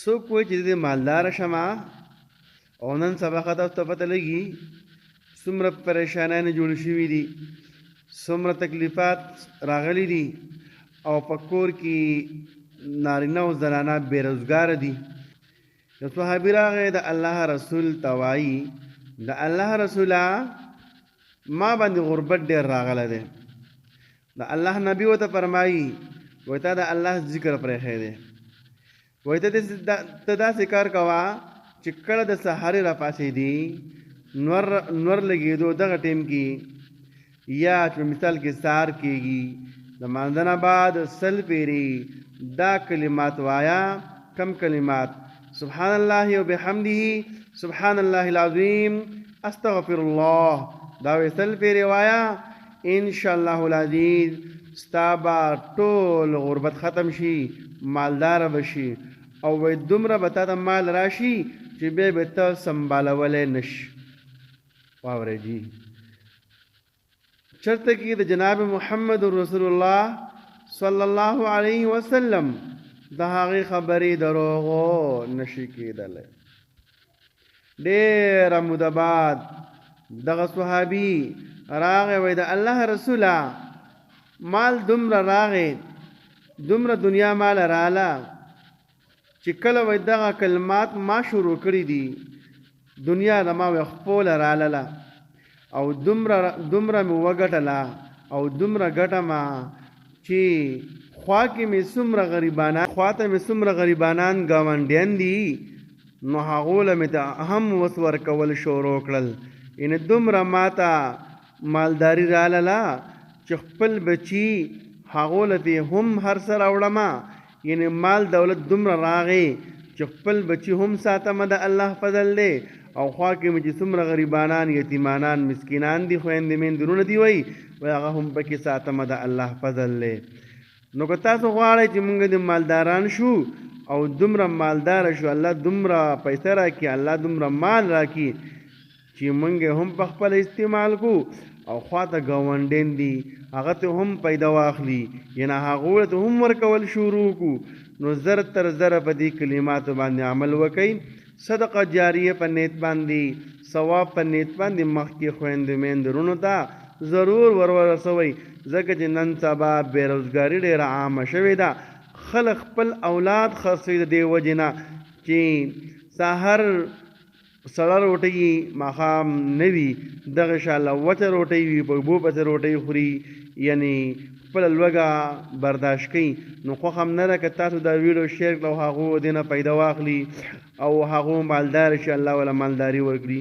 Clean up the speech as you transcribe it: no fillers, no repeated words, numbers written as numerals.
څوک وایي چې د مالدار شمه او نن سبا خطا ته پته لګي څومره پریشانانې جوړې شوي دي، څومره تکلیفات راغلي دي او په کور کې نارینه او زنانه بېروزګاره دي. یو صحابي راغی د الله رسول ته وایي د الله رسوله ما باندې غربت ډېر راغلی دی. د الله نبي ورته فرمایي وایي تا د الله ذکر پرېښی دی، وایي ته داسې کار کوه چې کله د سهارې راپاڅېدي نور لګېدو دغه ټیم کې یا چې مثال کې سهار کېږي د مانځه نه بعد 100 پیرې دا کلمات وایا. کم کلمات؟ سبحان الله وبحمده، سبحان الله العظیم، استغفر الله. دا 100 پیرې وایا، ان شاء الله العزیز ستا به ټول غربت ختم شي، مالدار بشي او وایي دومره به تا ته مال راشي چې بیا به ته سنبالولی نشي. واورئ جي چرته کې د جناب محمد رسول الله صلی الله علیه وسلم د هغې خبرې دروغو نشي کېدلی. ډېره موده بعد دغه صحابي راغی وایي د الله رسوله مال دومره راغی، دومره دنیا مال راله چې کله وایي دغه کلمات ما شروع کړي دي دنیا د ما وایي خپله رالله او دومره مې وګټله او دومره ګټمه چې خوا کې مې څومره غریبانان خواته مې څومره غریبانان ګاونډیان دي نو هغو له مې ته هم وس ورکول شروع کړل. یعنې دومره ماته مالداري رالله چې خپل بچي هغو له ته هم هر څه راوړمه. یعنې مال دولت دومره راغی چې خپل بچي هم ساتمه، د الله فضل دی، او خوا کې مې چې څومره غریبانان یتیمانان مسکینان دي خویندې میندې وروڼه دي وایي هغه هم پکې ساتمه، د الله فضل دی. نو که تاسو غواړئ چې موږ د مالداران شو او دومره مالداره شو، الله دومره پیسه راکړي، الله دومره مال راکړي چې موږ هم په خپله استعمال کو او خواته ګاونډیان دي هغه ته هم پیدا واخلي، یعنې هغو ته هم ورکول شروع کو. نو زر تر زره په دې کلماتو باندې عمل وکئ. صدقه جاریه په نیت باندې، ثواب په نیت باندې مخکې خویندو میندو وروڼو ته ضرور ورسوئ، ځکه چې نن سبا بېروزګاري ډېره عامه شوې ده. خلک خپل اولاد خرڅوي د دې وجې نه چې سهار سړه روټۍ ماښام نه وي، دغه شاله وچه روټۍ وي، په اوبو پسې روټۍ خوري، یعنې خپله لوږه برداشت کوي. نو خوښ هم نه ده که تاسو دا ویډیو شیر کړه او هغو دې نه پیدا واخلي او هغو مالدار شي، الله وله مالداري ورکړي.